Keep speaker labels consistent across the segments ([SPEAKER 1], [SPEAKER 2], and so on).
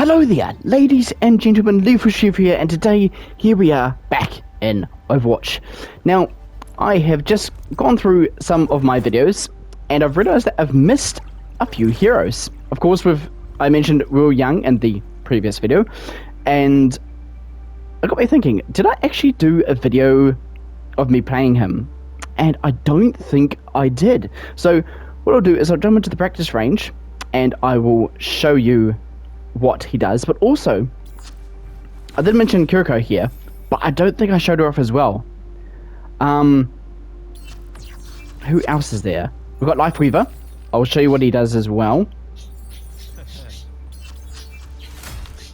[SPEAKER 1] Hello there, ladies and gentlemen, Leafreshif here, and today, here we are, back in Overwatch. Now, I have just gone through some of my videos, and I've realised that I've missed a few heroes. Of course, I mentioned Will Young in the previous video, and it got me thinking, did I actually do a video of me playing him? And I don't think I did. So, what I'll do is I'll jump into the practice range, and I will show you what he does. But also, I did mention Kiriko here, but I don't think I showed her off as well. Who else is there? We've got Lifeweaver. I'll show you what he does as well.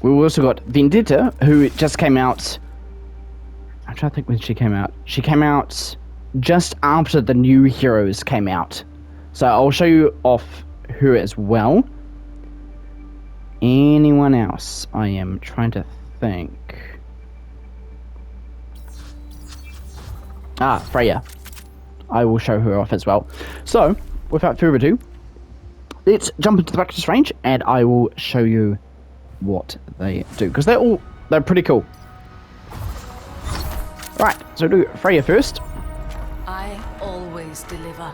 [SPEAKER 1] We've also got Vendetta, who just came out. I'm trying to think when she came out. She came out just after the new heroes came out. So I'll show you off her as well. Anyone else? I am trying to think. Freya. I will show her off as well. So, without further ado, let's jump into the practice range and I will show you what they do. Because they're pretty cool. Right, so do Freya first.
[SPEAKER 2] I always deliver.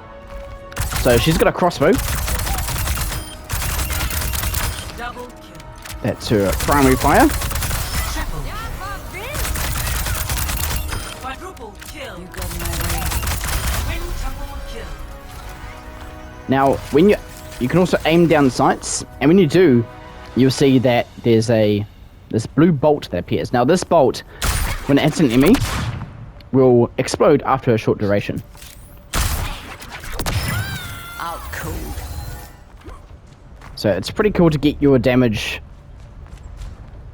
[SPEAKER 1] So she's got a crossbow.
[SPEAKER 2] Double kill.
[SPEAKER 1] That's her primary fire.
[SPEAKER 2] Triple. Quadruple kill. You got my way. Quintuple kill.
[SPEAKER 1] Now, when you can also aim down sights, and when you do, you'll see that there's this blue bolt that appears. Now, this bolt, when it hits an enemy, will explode after a short duration.
[SPEAKER 2] Out cold.
[SPEAKER 1] So it's pretty cool to get your damage,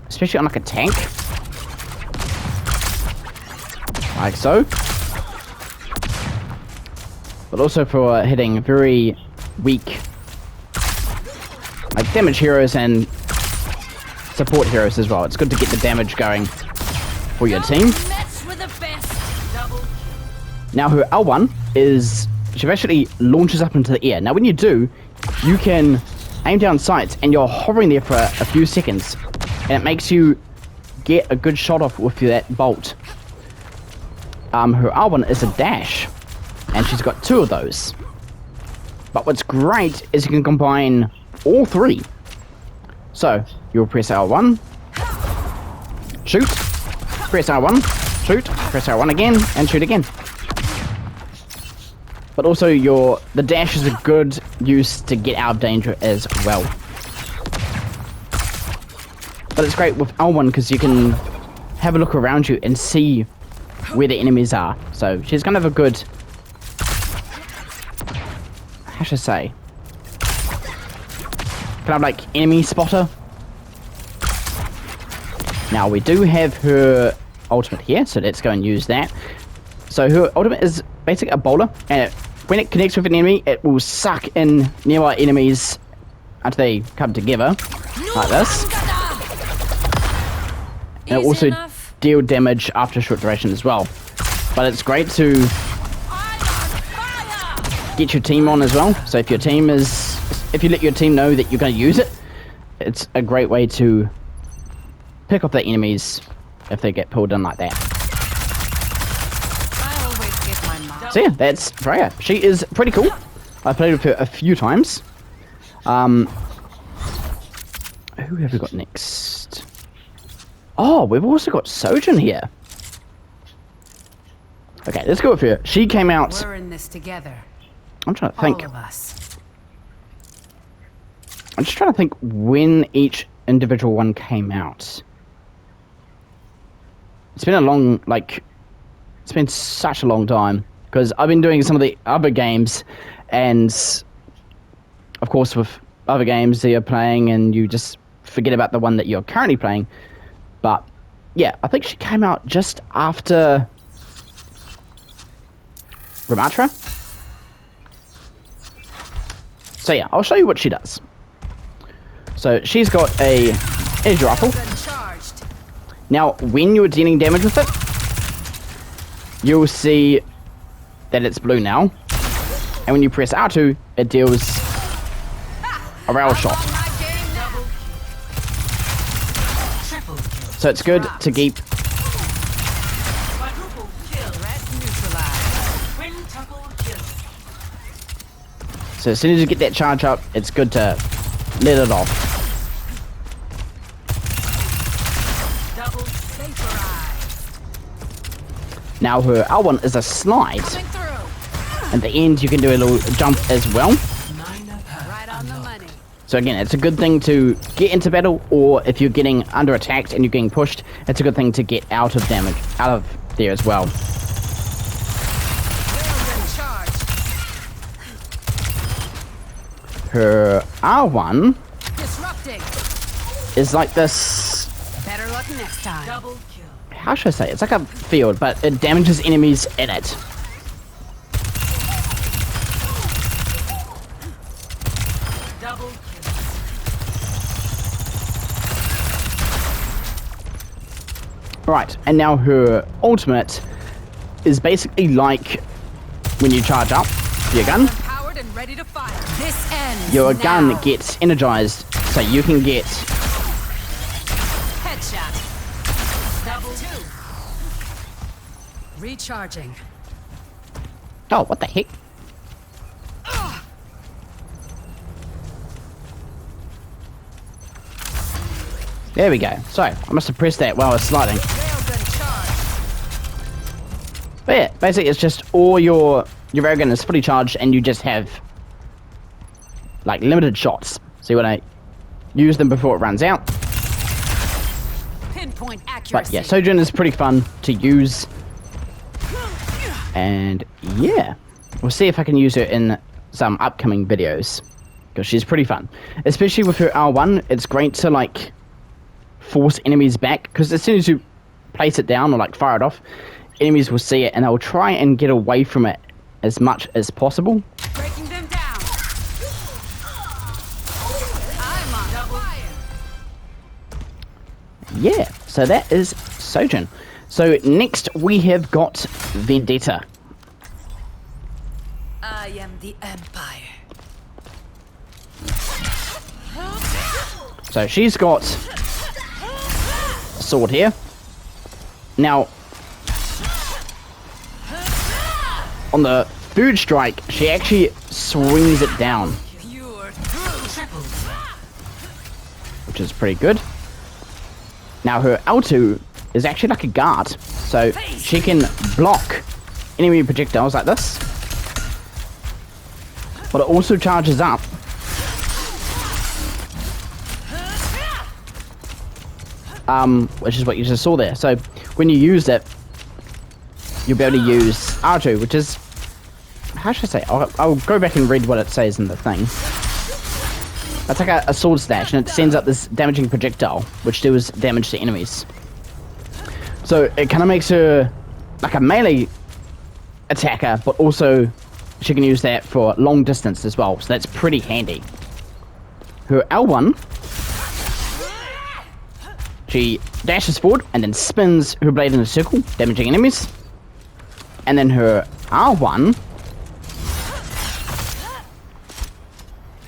[SPEAKER 1] especially on like a tank, like so. But also for hitting very weak, like damage heroes and support heroes as well. It's good to get the damage going for your team. Now her L1 is, she actually launches up into the air. Now when you do, you can aim down sights and you're hovering there for a few seconds. And it makes you get a good shot off with that bolt. Her R1 is a dash. And she's got 2 of those. But what's great is you can combine all 3. So, you'll press R1, shoot, press R1, shoot, press R1 again, and shoot again. But also the dash is a good use to get out of danger as well. But it's great with L1 because you can have a look around you and see where the enemies are. So she's kind of a good, how should I say, kind of like enemy spotter. Now we do have her ultimate here, so let's go and use that. So her ultimate is basically a bowler, and when it connects with an enemy, it will suck in nearby enemies until they come together, like this. And it also deal damage after a short duration as well. But it's great to get your team on as well. So if you let your team know that you're going to use it, it's a great way to pick up the enemies if they get pulled in like that. So yeah, that's Freya. She is pretty cool. I played with her a few times. Who have we got next? Oh, we've also got Sojin here. Okay, let's go with her. She came out.
[SPEAKER 2] We're in this together.
[SPEAKER 1] I'm trying to think.
[SPEAKER 2] All of us.
[SPEAKER 1] I'm just trying to think when each individual one came out. It's been a long, it's been such a long time. Because I've been doing some of the other games, and of course with other games that you're playing and you just forget about the one that you're currently playing. But yeah, I think she came out just after Ramatra. So yeah, I'll show you what she does. So she's got a edge rifle. Now when you're dealing damage with it, you'll see that it's blue now, and when you press R2, it deals a rail shot. So it's good to keep.
[SPEAKER 2] Quadruple kill.
[SPEAKER 3] Threat neutralized.
[SPEAKER 2] Quintuple kill.
[SPEAKER 1] So as soon as you get that charge up, it's good to let it off.
[SPEAKER 2] Double
[SPEAKER 3] Vaporized.
[SPEAKER 1] Now her R1 is a slide.
[SPEAKER 3] Coming through.
[SPEAKER 1] At the end, you can do a little jump as well.
[SPEAKER 3] Right on the money.
[SPEAKER 1] So again, it's a good thing to get into battle, or if you're getting under attacked and you're getting pushed, it's a good thing to get out of damage, out of there as well.
[SPEAKER 3] Railgun charge.
[SPEAKER 1] Her R1
[SPEAKER 3] Disrupting.
[SPEAKER 1] is like this.
[SPEAKER 3] Better luck next time.
[SPEAKER 2] double kill.
[SPEAKER 1] How should I say? It's like a field, but it damages enemies in it.
[SPEAKER 2] Double kill.
[SPEAKER 1] Right, and now her ultimate is basically like when you charge up your gun,
[SPEAKER 3] Powered and ready to fire. This ends
[SPEAKER 1] your
[SPEAKER 3] now.
[SPEAKER 1] gun gets energized, so you can get.
[SPEAKER 3] Headshot.
[SPEAKER 2] Double two.
[SPEAKER 3] Recharging.
[SPEAKER 1] Oh, what the heck? There we go. Sorry, I must have pressed that while I was sliding.
[SPEAKER 3] Railgun charge.
[SPEAKER 1] But yeah, basically it's just all your railgun is fully charged and you just have like limited shots. So you want to use them before it runs out.
[SPEAKER 3] Pinpoint accuracy.
[SPEAKER 1] But yeah, Sojourn is pretty fun to use. And yeah, we'll see if I can use her in some upcoming videos. Because she's pretty fun. Especially with her R1, it's great to like force enemies back. Because as soon as you place it down or like fire it off, enemies will see it and they'll try and get away from it as much as possible.
[SPEAKER 3] Breaking them down. I'm on fire.
[SPEAKER 1] Yeah, so that is Sojourn. So next we have got Vendetta.
[SPEAKER 3] I am the Empire.
[SPEAKER 1] So she's got a sword here. Now, on the third strike, she actually swings it down,
[SPEAKER 3] Pure
[SPEAKER 2] Triple.
[SPEAKER 1] which is pretty good. Now her L2 is actually like a guard, so she can block enemy projectiles like this. But it also charges up. Which is what you just saw there. So when you use it, you'll be able to use R2, which is, how should I say? I'll go back and read what it says in the thing. It's like a sword stash, and it sends up this damaging projectile, which deals damage to enemies. So it kind of makes her like a melee attacker, but also she can use that for long distance as well. So that's pretty handy. Her L1, she dashes forward and then spins her blade in a circle, damaging enemies. And then her R1,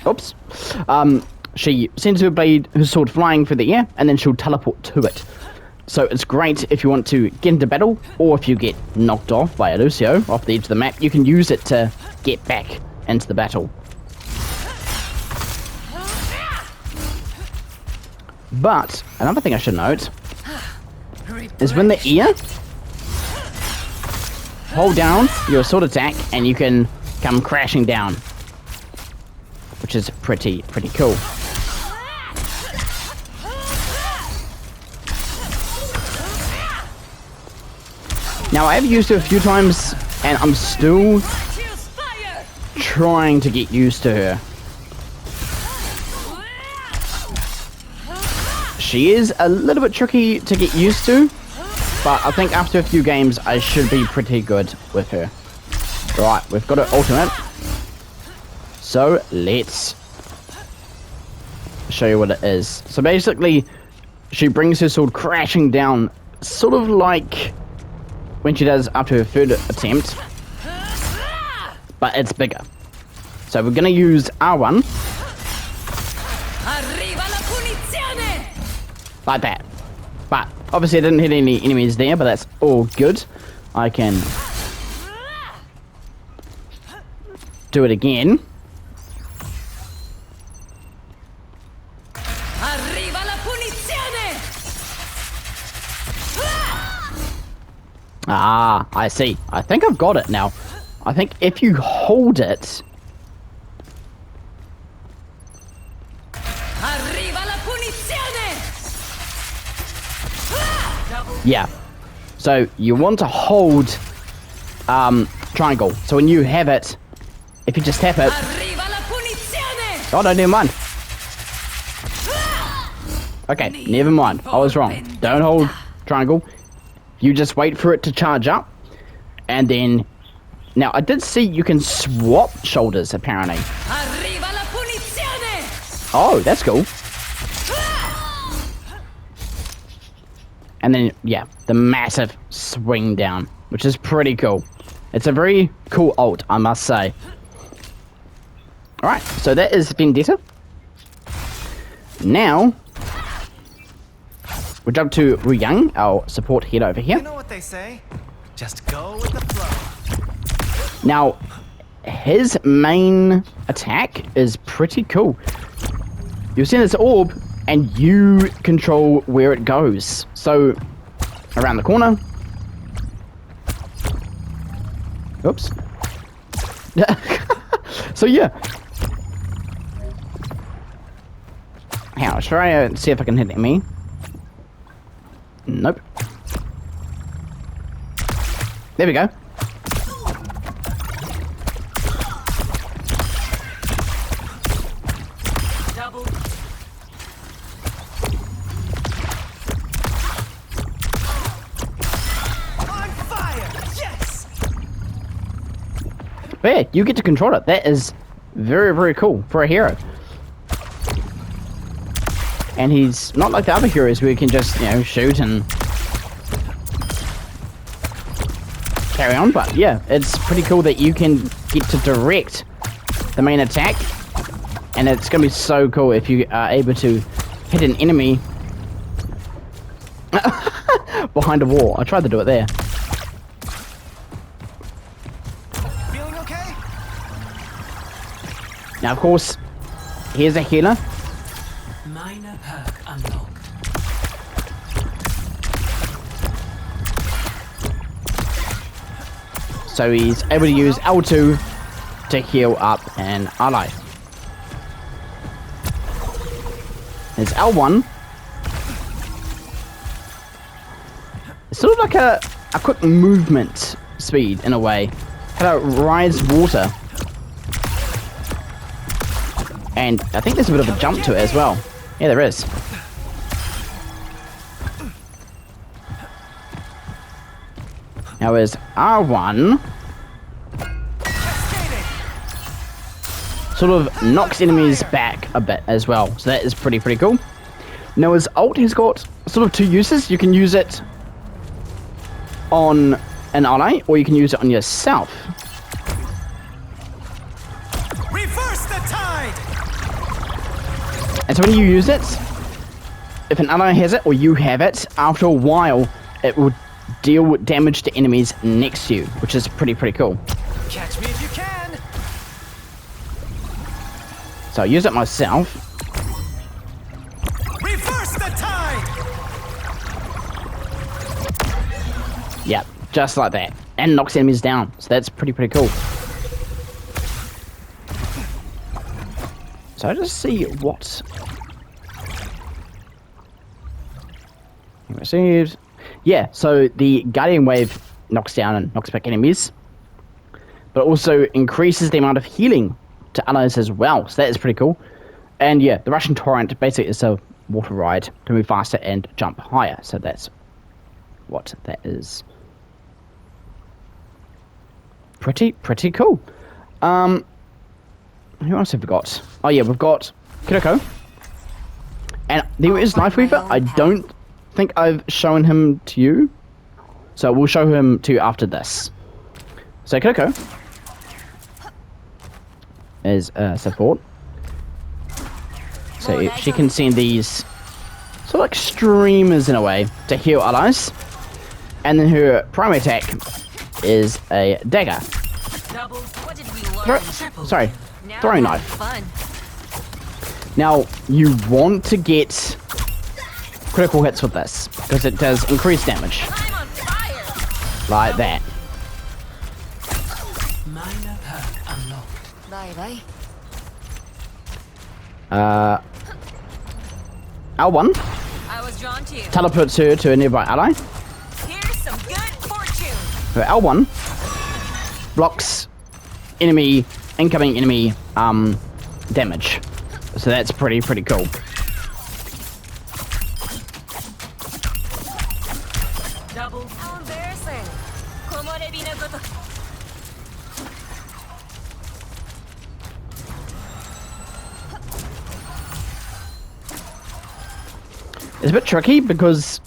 [SPEAKER 1] oops, she sends her blade, her sword flying through the air, and then she'll teleport to it. So it's great if you want to get into battle, or if you get knocked off by a Lucio off the edge of the map, you can use it to get back into the battle. But another thing I should note is when the ear, hold down your sword attack and you can come crashing down, which is pretty cool. Now I have used her a few times and I'm still trying to get used to her. She is a little bit tricky to get used to, but I think after a few games I should be pretty good with her. Right, we've got her ultimate. So let's show you what it is. So basically, she brings her sword crashing down, sort of like when she does after her third attempt, but it's bigger. So we're gonna use R1. Like that. But Obviously, I didn't hit any enemies there, but that's all good. I can do it again.
[SPEAKER 3] Arriva la punizione!
[SPEAKER 1] Ah, I see. I think I've got it now. I think if you hold it...
[SPEAKER 3] Arriva la punizione!
[SPEAKER 1] Yeah. So you want to hold triangle. So when you have it, if you just tap it...
[SPEAKER 3] Arriva la punizione!
[SPEAKER 1] Oh, no, never mind. Okay, never mind. I was wrong. Don't hold triangle. You just wait for it to charge up. And then... Now, I did see you can swap shoulders, apparently.
[SPEAKER 3] Arriva la punizione!
[SPEAKER 1] Oh, that's cool. And then, yeah, the massive swing down, which is pretty cool. It's a very cool ult, I must say. Alright, so that is Vendetta. Now, we'll jump to Ruyang, our support head over here.
[SPEAKER 4] You know what they say? Just go with the flow.
[SPEAKER 1] Now, his main attack is pretty cool. You'll see this orb, and you control where it goes. So, around the corner. Oops. So, yeah. Hang on, I'll try to see if I can hit me. Nope. There we go.
[SPEAKER 2] Double.
[SPEAKER 4] On fire! Yes!
[SPEAKER 1] But yeah, you get to control it. That is very, very cool for a hero. And he's not like the other heroes where you can just, you know, shoot and carry on. But yeah, it's pretty cool that you can get to direct the main attack. And it's going to be so cool if you are able to hit an enemy behind a wall. I tried to do it there.
[SPEAKER 4] Feeling okay?
[SPEAKER 1] Now, of course, here's a healer.
[SPEAKER 2] Minor perk unlocked.
[SPEAKER 1] So he's able to use L2 to heal up an ally. There's L1. It's sort of like a quick movement speed in a way. Kind of rise water. And I think there's a bit of a jump to it as well. Yeah, there is. Now is R1 sort of knocks enemies back a bit as well. So that is pretty cool. Now his ult has got sort of two uses. You can use it on an ally or you can use it on yourself.
[SPEAKER 4] Reverse the tide!
[SPEAKER 1] And so when you use it, if an ally has it or you have it, after a while it will deal damage to enemies next to you, which is pretty cool.
[SPEAKER 4] Catch me if you can!
[SPEAKER 1] So I use it myself.
[SPEAKER 4] Reverse the tide!
[SPEAKER 1] Yep, just like that. And knocks enemies down. So that's pretty cool. So I just see what he received. Yeah, so the Guardian Wave knocks down and knocks back enemies, but also increases the amount of healing to allies as well. So that is pretty cool. And yeah, the Russian Torrent basically is a water ride to move faster and jump higher. So that's what that is. Pretty cool. Who else have we got? Oh yeah, we've got Kiriko. And there is Knife Weaver. I don't think I've shown him to you. So we'll show him to you after this. So Kiriko is support. So she can send these sort of like streamers in a way to heal allies. And then her primary attack is a dagger.
[SPEAKER 2] Double.
[SPEAKER 3] What did we learn?
[SPEAKER 1] Sorry,
[SPEAKER 3] Now
[SPEAKER 1] throwing
[SPEAKER 3] we're having
[SPEAKER 1] knife.
[SPEAKER 3] Fun.
[SPEAKER 1] Now, you want to get critical hits with this, because it does increase damage.
[SPEAKER 3] I'm on fire.
[SPEAKER 1] Like that.
[SPEAKER 2] Minor perk unlocked.
[SPEAKER 3] Bye bye.
[SPEAKER 1] L1
[SPEAKER 3] I was drawn to you.
[SPEAKER 1] teleports her to a nearby ally.
[SPEAKER 3] Here's some good fortune.
[SPEAKER 1] Her L1 blocks incoming enemy damage. So that's pretty cool.
[SPEAKER 2] Double.
[SPEAKER 3] How embarrassing. Komorebi no gotoku.
[SPEAKER 1] It's a bit tricky because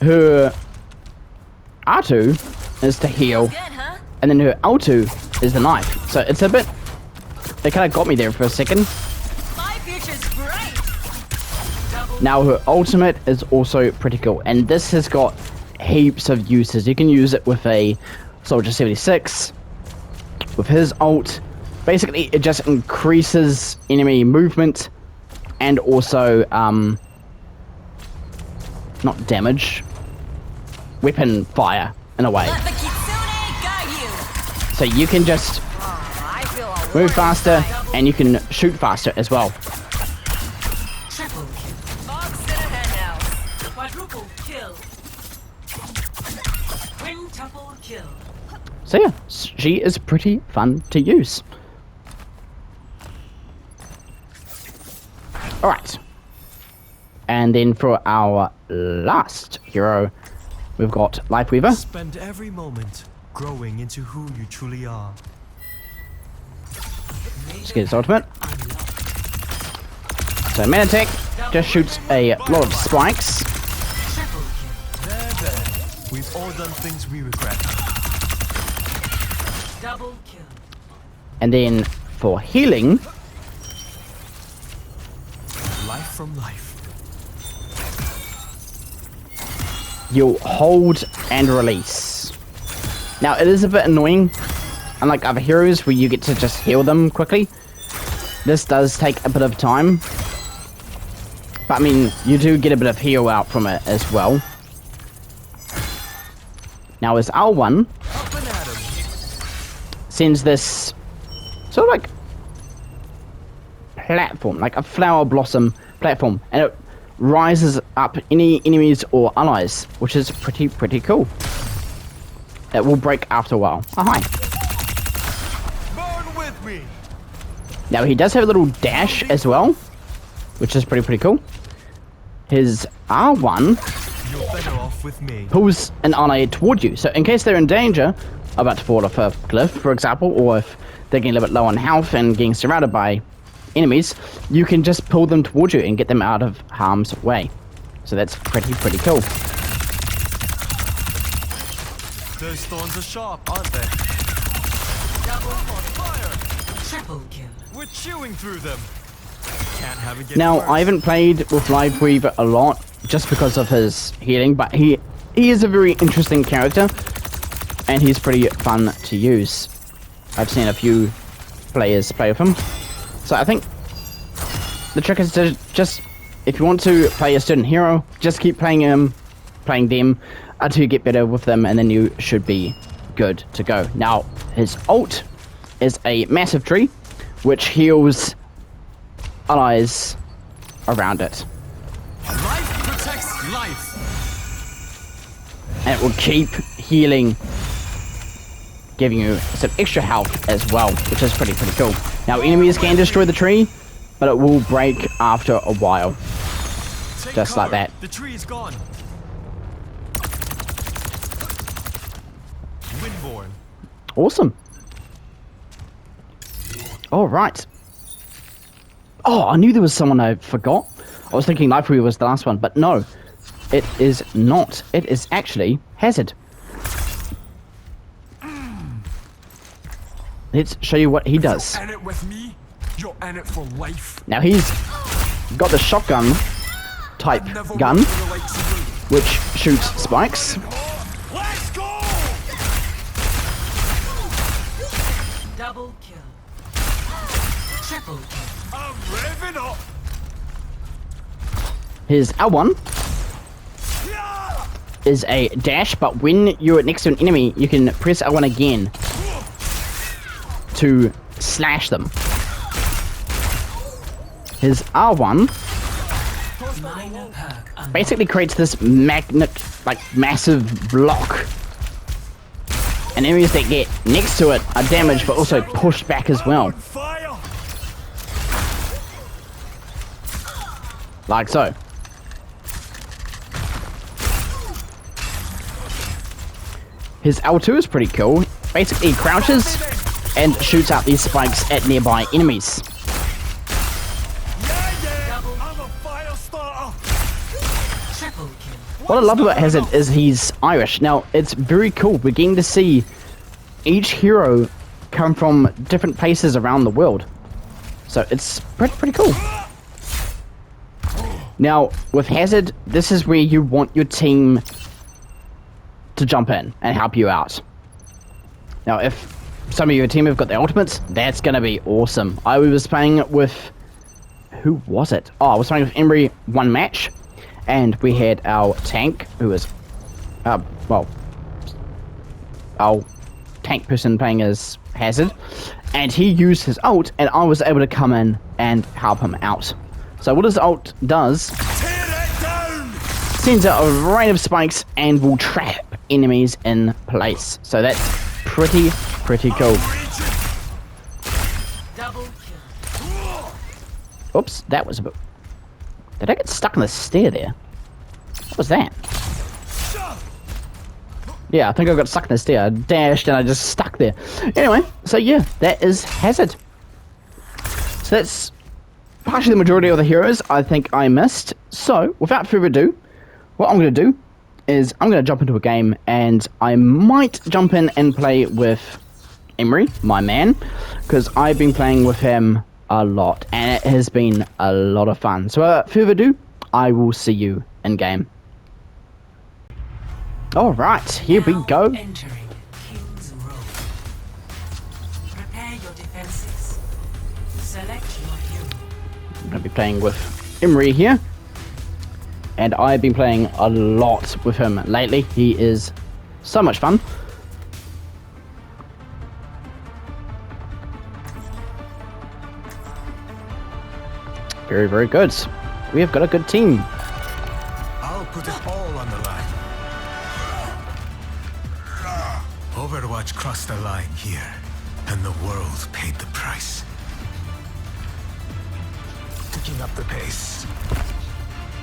[SPEAKER 1] her R2 is to heal,
[SPEAKER 3] Good, huh?
[SPEAKER 1] and then her L2 is the knife. So it's a bit... They kind of got me there for a second.
[SPEAKER 3] My future's bright.
[SPEAKER 1] Now her ultimate is also pretty cool, and this has got heaps of uses. You can use it with a Soldier 76, with his ult. Basically, it just increases enemy movement, and also, not damage, weapon fire, in a way.
[SPEAKER 3] Let the kitsune guide you.
[SPEAKER 1] So you can just
[SPEAKER 3] I feel a
[SPEAKER 1] move
[SPEAKER 3] warning
[SPEAKER 1] faster,
[SPEAKER 3] sign.
[SPEAKER 1] and you can shoot faster as well.
[SPEAKER 2] Triple kill.
[SPEAKER 3] Fox in ahead now.
[SPEAKER 2] Quadruple kill. Quintuple kill.
[SPEAKER 1] So yeah, she is pretty fun to use. Alright. And then for our last hero, we've got Lifeweaver.
[SPEAKER 4] Spend every moment growing into who you truly are.
[SPEAKER 1] Let's get his ultimate. So main attack just shoots a lot of spikes.
[SPEAKER 2] Triple kill.
[SPEAKER 4] There. We've all done things we regret.
[SPEAKER 2] Double kill.
[SPEAKER 1] And then for healing,
[SPEAKER 4] Life from life.
[SPEAKER 1] you'll hold and release. Now it is a bit annoying, unlike other heroes where you get to just heal them quickly. This does take a bit of time. But I mean, you do get a bit of heal out from it as well. Now as R1
[SPEAKER 4] Up and at 'em.
[SPEAKER 1] sends this sort of like platform, like a flower blossom platform, and it rises up any enemies or allies, which is pretty cool. It will break after a while. Oh, hi.
[SPEAKER 4] Burn with me.
[SPEAKER 1] Now he does have a little dash as well, which is pretty cool. His R1
[SPEAKER 4] You're better off with me.
[SPEAKER 1] pulls an ally toward you, so in case they're in danger, about to fall off a cliff, for example, or if they're getting a little bit low on health and getting surrounded by enemies, you can just pull them towards you and get them out of harm's way. So that's pretty cool.
[SPEAKER 4] Those thorns are sharp, aren't they?
[SPEAKER 2] Double
[SPEAKER 4] Fire!
[SPEAKER 2] triple kill.
[SPEAKER 4] We're chewing through them. Can't have it get
[SPEAKER 1] Now,
[SPEAKER 4] worse.
[SPEAKER 1] I haven't played with Lifeweaver a lot just because of his healing, but he is a very interesting character, and he's pretty fun to use. I've seen a few players play with him. So I think the trick is to just, if you want to play a certain hero, just keep playing them until you get better with them, and then you should be good to go. Now, his ult is a massive tree, which heals allies around it.
[SPEAKER 4] Life protects life.
[SPEAKER 1] And it will keep healing, giving you some extra health as well, which is pretty cool. Now, enemies can destroy the tree, but it will break after a while.
[SPEAKER 4] Take
[SPEAKER 1] Just like
[SPEAKER 4] cover.
[SPEAKER 1] that.
[SPEAKER 4] The tree is gone. Windborn.
[SPEAKER 1] Awesome. All right. Oh, I knew there was someone I forgot. I was thinking Lifeweaver was the last one, but no, it is not. It is actually Hazard. Let's show you what he does.
[SPEAKER 5] In it with me, you're in it for life.
[SPEAKER 1] Now he's got the shotgun type gun, which shoots spikes.
[SPEAKER 4] Let's go!
[SPEAKER 2] Double kill. Triple kill.
[SPEAKER 4] I'm revving up!
[SPEAKER 1] His L1 is a dash, but when you're next to an enemy, you can press L1 again to slash them. His R1
[SPEAKER 2] Minor perk unlocked.
[SPEAKER 1] basically creates this massive block. And enemies that get next to it are damaged, but also pushed back as well.
[SPEAKER 4] Fire!
[SPEAKER 1] Like so. His L2 is pretty cool. Basically, he crouches and shoots out these spikes at nearby enemies.
[SPEAKER 4] I'm a fire starter!
[SPEAKER 2] Triple kill.
[SPEAKER 1] What I love about Hazard is he's Irish. Now, it's very cool. We're getting to see each hero come from different places around the world. So it's pretty cool. Now, with Hazard, this is where you want your team to jump in and help you out. Now, if some of your team have got the ultimates, that's going to be awesome. I was playing with... Who was it? Oh, I was playing with Emery one match, and we had our tank, who was... well... our tank person playing as Hazard, and he used his ult, and I was able to come in and help him out. So what his ult does...
[SPEAKER 4] Tear it down!
[SPEAKER 1] sends out a rain of spikes and will trap enemies in place. So that's pretty cool.
[SPEAKER 2] Double kill.
[SPEAKER 1] Oops, that was a bit... Did I get stuck in the stair there? What was that? Yeah, I think I got stuck in the stair. I dashed and I just stuck there. Anyway, so yeah, that is Hazard. So that's partially the majority of the heroes I think I missed. So, without further ado, what I'm going to do is I'm going to jump into a game, and I might jump in and play with Emery, my man, because I've been playing with him a lot, and it has been a lot of fun. So without further ado, I will see you in game. Alright, here we
[SPEAKER 2] Now
[SPEAKER 1] go.
[SPEAKER 2] Entering King's Row. Prepare your defenses. Select your hero.
[SPEAKER 1] I'm going to be playing with Emery here, and I've been playing a lot with him lately. He is so much fun. Very good. We have got a good team.
[SPEAKER 4] I'll put it all on the line. Overwatch crossed the line here, and the world paid the price. Picking up the pace.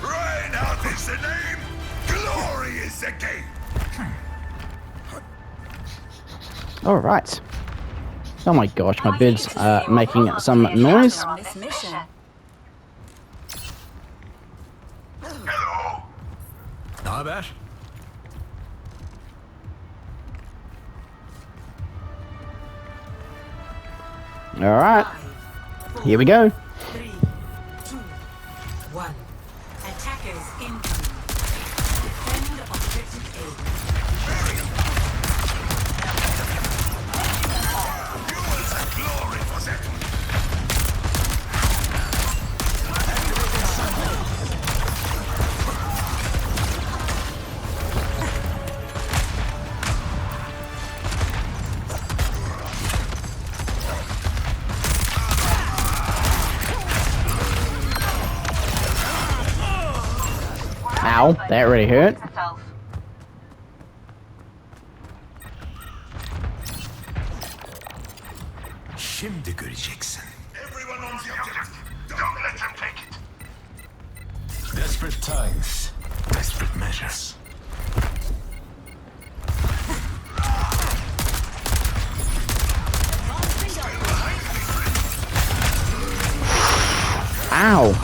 [SPEAKER 5] Reinhardt is the name, glory is the game.
[SPEAKER 1] Alright. Oh my gosh, my bed's making some noise.
[SPEAKER 3] On this mission.
[SPEAKER 5] Hello.
[SPEAKER 4] Not bad.
[SPEAKER 1] Alright, here we go.
[SPEAKER 2] 3, 2, 1. Attackers incoming. Defend objective A.
[SPEAKER 5] You will have glory for that.
[SPEAKER 1] Ow, that really hurt.
[SPEAKER 4] Şimdi göreceksin.
[SPEAKER 5] Everyone on the objective. Don't let them take it.
[SPEAKER 4] Desperate times, desperate measures.
[SPEAKER 1] Ow.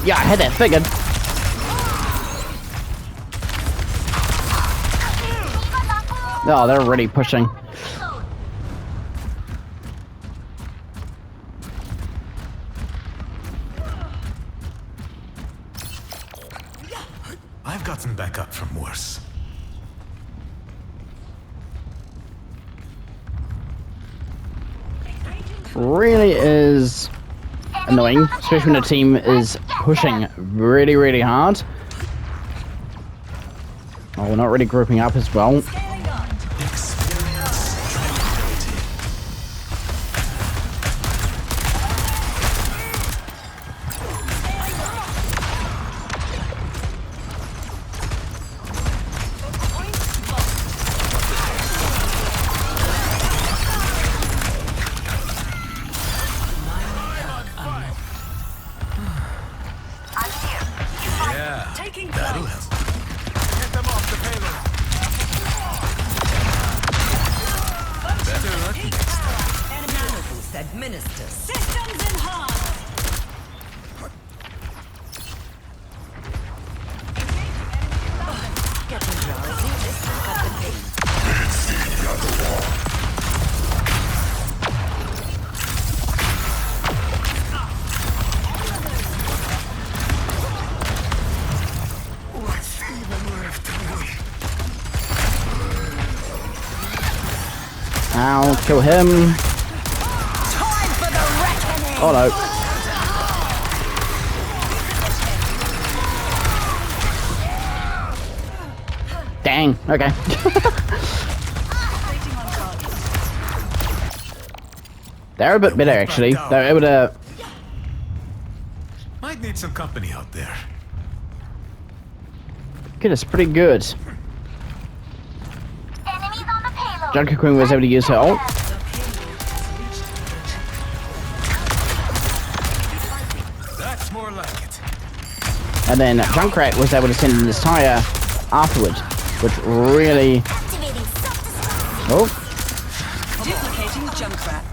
[SPEAKER 1] Yeah, I had that figured. Oh, they're already pushing.
[SPEAKER 4] I've gotten back up from worse.
[SPEAKER 1] Really is annoying, especially when the team is pushing really, really hard. Oh, we're not really grouping up as well.
[SPEAKER 4] Yeah,
[SPEAKER 2] Taking
[SPEAKER 4] that'll
[SPEAKER 2] flight.
[SPEAKER 4] help. Get them off the payload. Better luck next time.
[SPEAKER 3] Nanobots administered.
[SPEAKER 2] Systems enhanced.
[SPEAKER 3] Getting drowsy. This will cut the pain.
[SPEAKER 5] What's even left of me?
[SPEAKER 1] I'll kill him.
[SPEAKER 3] Time for the reckoning.
[SPEAKER 1] Oh no. Dang, okay. They're a bit better actually. They're able to.
[SPEAKER 4] Might need some company out there.
[SPEAKER 1] Get us pretty good. Junker Queen was able to use her ult.
[SPEAKER 4] That's more like it.
[SPEAKER 1] And then Junkrat was able to send in this tire afterwards, which really. Oh,
[SPEAKER 2] Duplicating Junkrat.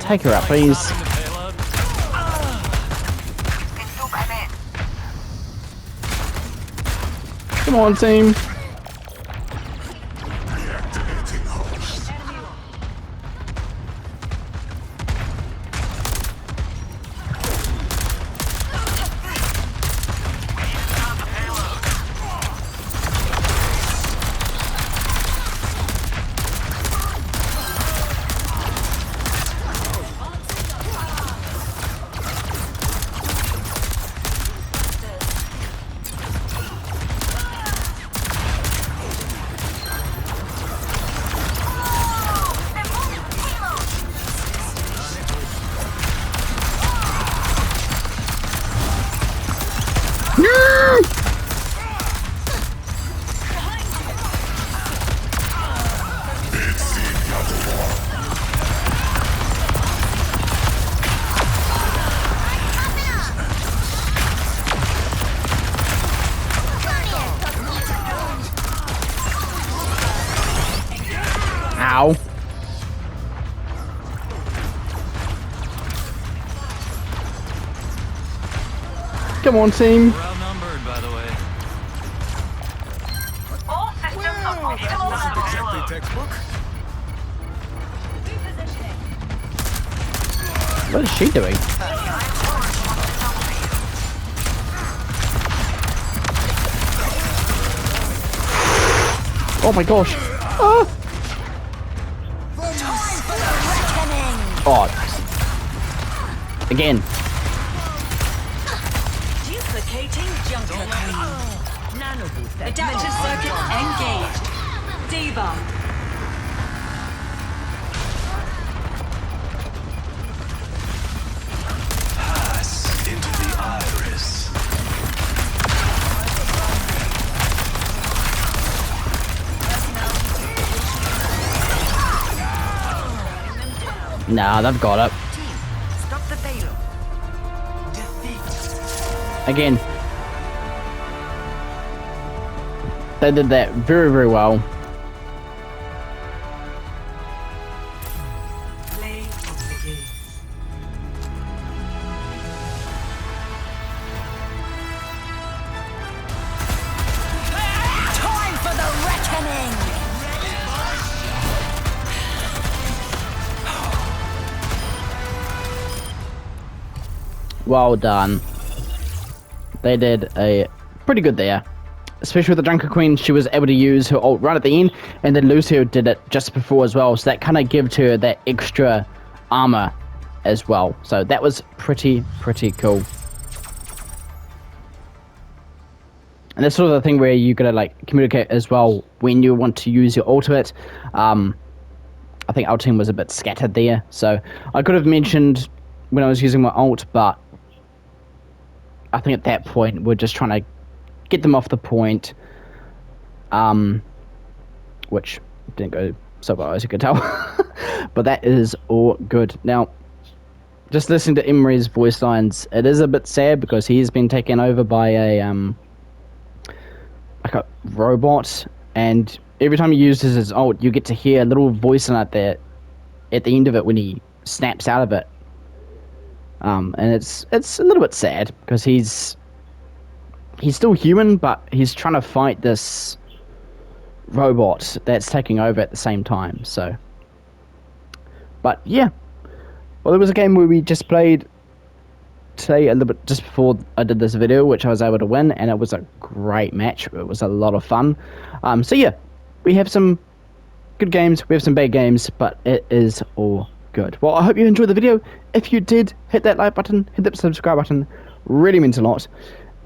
[SPEAKER 1] take her out, please. Come on, team.
[SPEAKER 5] Reactivating host.
[SPEAKER 1] Ow. Come on, team.
[SPEAKER 6] We're outnumbered, by the way.
[SPEAKER 2] All systems are optimal level.
[SPEAKER 4] Exactly textbook.
[SPEAKER 1] What is she doing? Oh my gosh. Ah. Oh. Again.
[SPEAKER 2] Duplicating Junker Queen. Adaptive circuit engaged. Debug.
[SPEAKER 5] Pass into the iris.
[SPEAKER 1] Nah, they've got it.
[SPEAKER 3] Team, stop the payload.
[SPEAKER 1] Again, they did that very, very well.
[SPEAKER 2] Play of the game.
[SPEAKER 3] Time for the reckoning!
[SPEAKER 1] Well done. They did a pretty good there. Especially with the Junker Queen, she was able to use her ult right at the end, and then Lucio did it just before as well, so that kind of gives her that extra armor as well. So that was pretty cool. And that's sort of the thing where you gotta like communicate as well when you want to use your ultimate. I think our team was a bit scattered there, so I could have mentioned when I was using my ult, but I think at that point we're just trying to get them off the point, which didn't go so well as you could tell. But that is all good. Now, just listening to Emery's voice lines, it is a bit sad because he's been taken over by a like a robot, and every time he uses his ult, you get to hear a little voice in it there at the end of it when he snaps out of it. And it's a little bit sad because he's still human, but he's trying to fight this robot that's taking over at the same time. So, but yeah, well, there was a game where we just played today a little bit just before I did this video, which I was able to win, and it was a great match. It was a lot of fun. So yeah, we have some good games, we have some bad games, but it is all good. Well, I hope you enjoyed the video. If you did, hit that like button, hit that subscribe button. Really means a lot.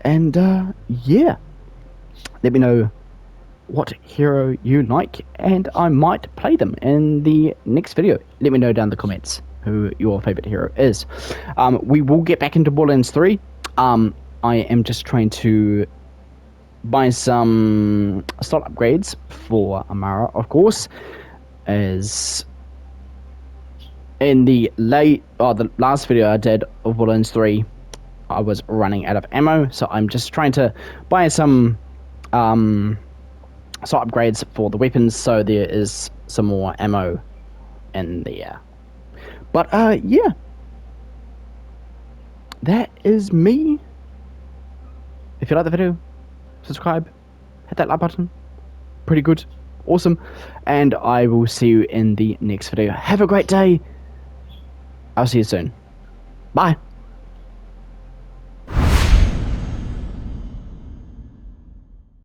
[SPEAKER 1] And yeah, let me know what hero you like, and I might play them in the next video. Let me know down in the comments who your favorite hero is. We will get back into Borderlands 3. I am just trying to buy some slot upgrades for Amara, of course, as in the last video I did of Borderlands 3, I was running out of ammo, so I'm just trying to buy some slot upgrades for the weapons, so there is some more ammo in there. But yeah, that is me. If you like the video, subscribe, hit that like button. Pretty good, awesome, and I will see you in the next video. Have a great day. I'll see you soon. Bye.